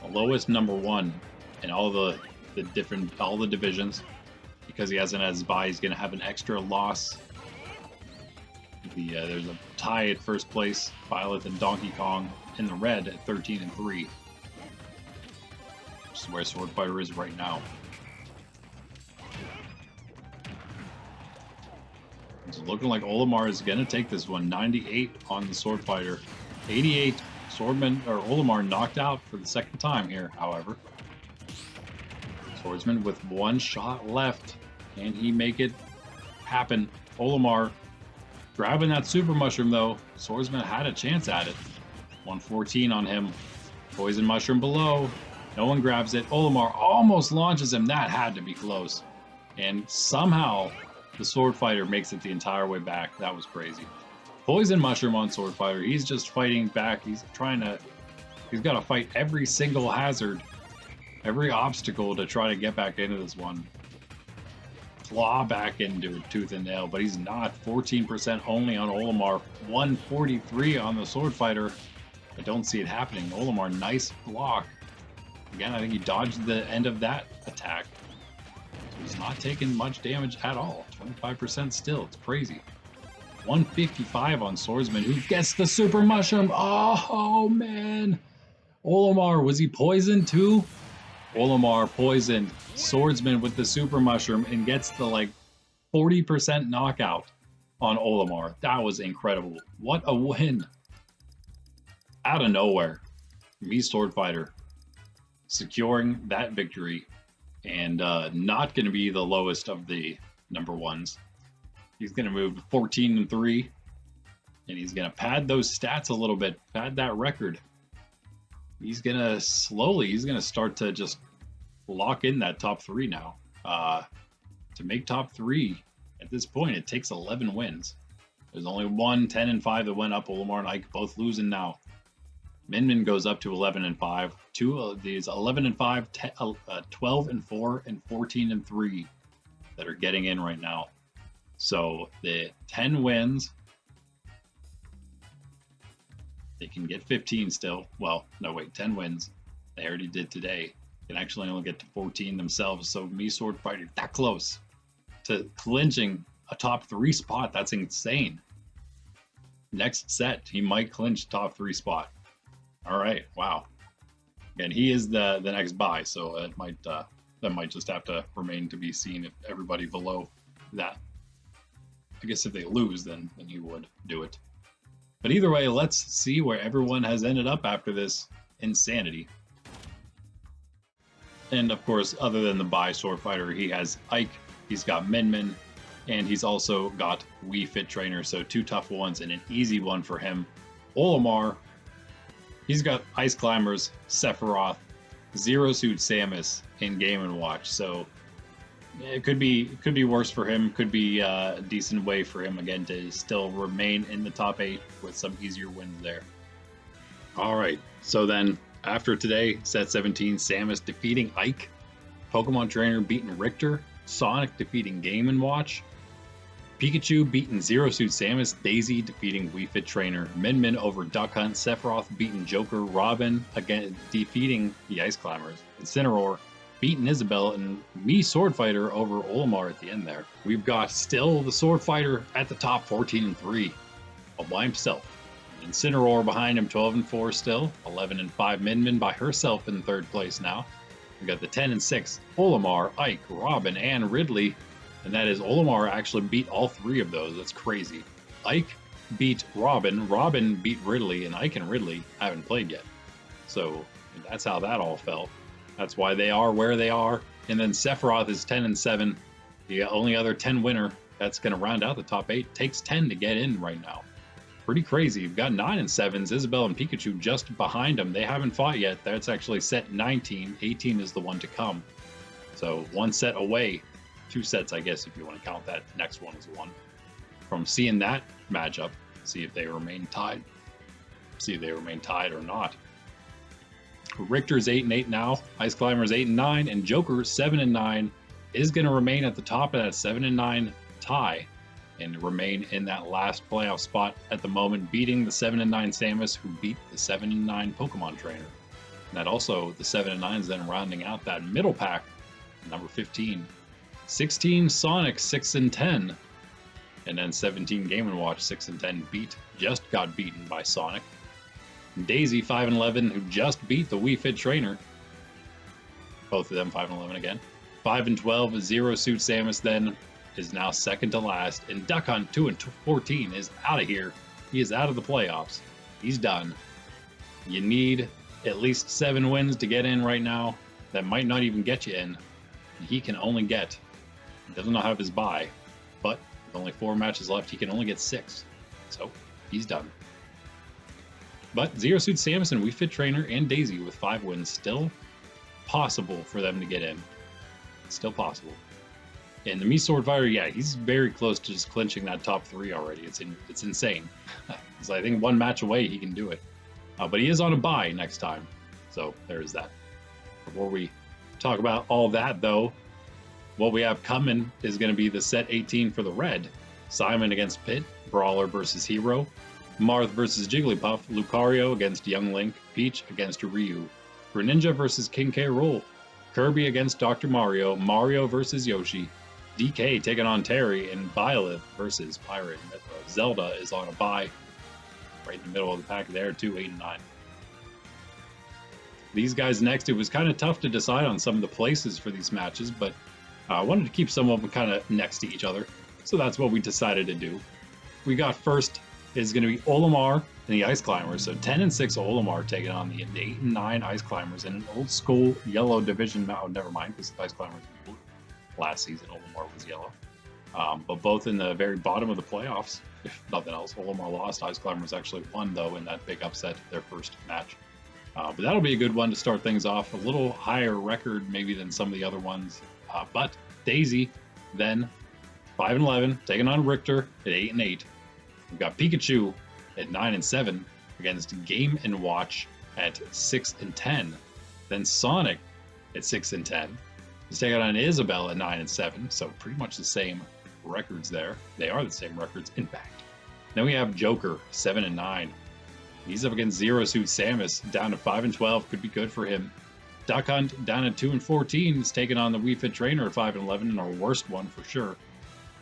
The lowest number 1 in all the divisions. Because he hasn't had his bye, he's going to have an extra loss. There's a tie at first place, Byleth and Donkey Kong in the red at 13-3. Which is where Swordfighter is right now. It's looking like Olimar is going to take this one. 98 on the Swordfighter. 88 Olimar knocked out for the second time here, however. Swordsman with one shot left. Can he make it happen? Olimar grabbing that super mushroom though. Swordsman had a chance at it. 114 on him. Poison mushroom below. No one grabs it. Olimar almost launches him. That had to be close. And somehow the Sword Fighter makes it the entire way back. That was crazy. Poison mushroom on Sword Fighter. He's just fighting back. He's got to fight every single hazard, every obstacle to try to get back into this one. Claw back into it, tooth and nail, but he's not. 14% only on Olimar. 143 on the Sword Fighter. I don't see it happening. Olimar, nice block. Again, I think he dodged the end of that attack. So he's not taking much damage at all. 25% still. It's crazy. 155 on Swordsman, who gets the super mushroom. Oh, man. Olimar, was he poisoned too? Olimar poisoned Swordsman with the super mushroom and gets the like 40% knockout on Olimar. That was incredible. What a win. Out of nowhere. Me Sword Fighter securing that victory and not going to be the lowest of the number ones. He's going to move to 14-3 and he's going to pad those stats a little bit, pad that record. He's going to start to just lock in that top 3 now. To make top 3 at this point, it takes 11 wins. There's only 1, 10 and 5 that went up. Olimar and Ike both losing now. Min goes up to 11 and 5. Two of these 11 and 5, 12 and 4, and 14 and 3 that are getting in right now. So the 10 wins, they can get 15 still. Well, no, wait, 10 wins. They already did today. Can actually only get to 14 themselves. So me Sword Fighter that close to clinching a top 3 spot. That's insane. Next set, he might clinch top 3 spot. All right, wow. Again, he is the next buy, so it might that might just have to remain to be seen if everybody below that. I guess if they lose, then he would do it. But either way, let's see where everyone has ended up after this insanity. And of course, other than the buy Sword Fighter, he has Ike, he's got Min, and he's also got Wii Fit Trainer, so 2 tough ones and an easy one for him. Olimar, he's got Ice Climbers, Sephiroth, Zero Suit Samus, and Game & Watch, so it could be worse for him, could be a decent way for him, again, to still remain in the top 8 with some easier wins there. Alright, so then, after today, set 17, Samus defeating Ike, Pokemon Trainer beating Richter, Sonic defeating Game & Watch, Pikachu beating Zero Suit Samus, Daisy defeating Wii Fit Trainer, Min over Duck Hunt, Sephiroth beating Joker, Robin again defeating the Ice Climbers, Incineroar beating Isabelle, and me Sword Fighter over Olimar at the end there. We've got still the Sword Fighter at the top, 14-3, all by himself. Incineroar behind him, 12-4 still, 11-5 Min by herself in 3rd place now. We got the 10-6 Olimar, Ike, Robin, and Ridley. And that is Olimar actually beat all 3 of those. That's crazy. Ike beat Robin, Robin beat Ridley, and Ike and Ridley haven't played yet. So that's how that all felt. That's why they are where they are. And then Sephiroth is 10-7. The only other 10 winner that's going to round out the top 8. Takes 10 to get in right now. Pretty crazy. You've got 9-7s. Isabelle and Pikachu just behind them. They haven't fought yet. That's actually set 19. 18 is the one to come. So 1 set away. 2 sets, I guess, if you want to count that. The next one is 1. From seeing that matchup, see if they remain tied. See if they remain tied or not. Richter's 8-8 now. Ice Climber's 8-9, and Joker 7-9 is going to remain at the top of that 7-9 tie and remain in that last playoff spot at the moment, beating the 7-9 Samus, who beat the 7-9 Pokemon Trainer. And that also, the 7-9s then rounding out that middle pack, number 15. 16 Sonic, 6-10. And then 17 Game & Watch, 6-10 just got beaten by Sonic. Daisy, 5-11, who just beat the Wii Fit Trainer. Both of them 5-11 again. 5-12, Zero Suit Samus then is now 2nd to last. And Duck Hunt, 2-14, is out of here. He is out of the playoffs. He's done. You need at least 7 wins to get in right now. That might not even get you in. He can only get, he does not have his bye, but with only 4 matches left, he can only get 6. So he's done. But Zero Suit Samus and Wii Fit Trainer and Daisy with 5 wins, still possible for them to get in. Still possible. And the Mii Swordfighter, yeah, he's very close to just clinching that top 3 already. It's insane. So I think 1 match away, he can do it. But he is on a bye next time. So there is that. Before we talk about all that, though, what we have coming is going to be the set 18 for the red. Simon against Pit, Brawler versus Hero, Marth versus Jigglypuff, Lucario against Young Link, Peach against Ryu, Greninja versus King K Rool, Kirby against Dr. Mario, Mario versus Yoshi, DK taking on Terry, and Byleth versus Pyra. Zelda is on a bye, right in the middle of the pack there, too, 8 and 9. These guys next, it was kind of tough to decide on some of the places for these matches, but I wanted to keep some of them kind of next to each other, so that's what we decided to do. We got first is going to be Olimar and the Ice Climbers, so 10 and 6 Olimar taking on the 8 and 9 Ice Climbers in an old school yellow division. Oh, never mind, because the Ice Climbers were blue. Last season, Olimar was yellow. But both in the very bottom of the playoffs, if nothing else. Olimar lost, Ice Climbers actually won, though, in that big upset, their first match. But that'll be a good one to start things off. A little higher record maybe than some of the other ones. But Daisy, then 5 and 11, taking on Richter at 8 and 8. We've got Pikachu at 9 and 7 against Game & Watch at 6 and 10. Then Sonic at 6 and 10. He's taking on Isabelle at 9 and 7, so pretty much the same records there. They are the same records, in fact. Then we have Joker, 7 and 9. He's up against Zero Suit Samus, down to 5 and 12. Could be good for him. Duck Hunt down at 2 and 14. He's taking on the Wii Fit Trainer at 5 and 11, and our worst one for sure.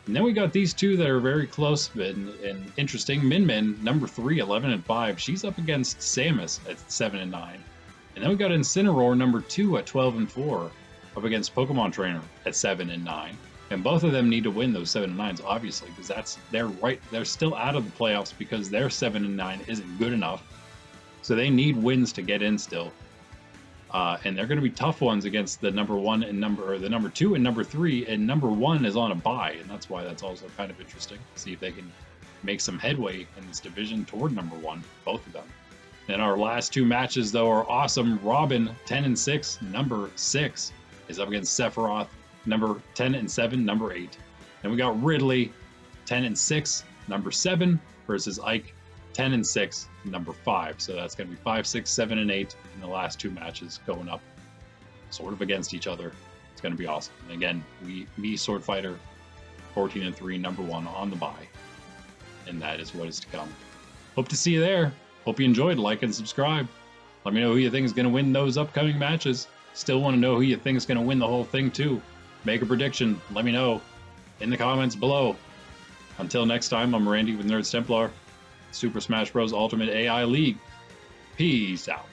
And then we got these two that are very close and interesting. Min Min, number 3, 11 and 5. She's up against Samus at 7 and 9. And then we got Incineroar, number 2, at 12 and 4, up against Pokemon Trainer at 7 and 9. And both of them need to win those 7 and 9s, obviously, because they're still out of the playoffs because their 7 and 9 isn't good enough. So they need wins to get in still. And they're going to be tough ones against the number 1 and the number 2 and number 3, and number 1 is on a bye, and that's why that's also kind of interesting. See if they can make some headway in this division toward number 1, both of them. Then our last 2 matches, though, are awesome. Robin, 10 and 6, number 6, is up against Sephiroth, number 10 and 7, number 8. Then we got Ridley, 10 and 6, number 7, versus Ike, 10 and 6, number 5. So that's going to be 5, 6, 7, and 8 in the last 2 matches going up sort of against each other. It's going to be awesome. And again, Mii Sword Fighter, 14 and 3, number 1 on the bye. And that is what is to come. Hope to see you there. Hope you enjoyed. Like and subscribe. Let me know who you think is going to win those upcoming matches. Still want to know who you think is going to win the whole thing too. Make a prediction. Let me know in the comments below. Until next time, I'm Randy with Nerds Templar, Super Smash Bros. Ultimate AI League. Peace out.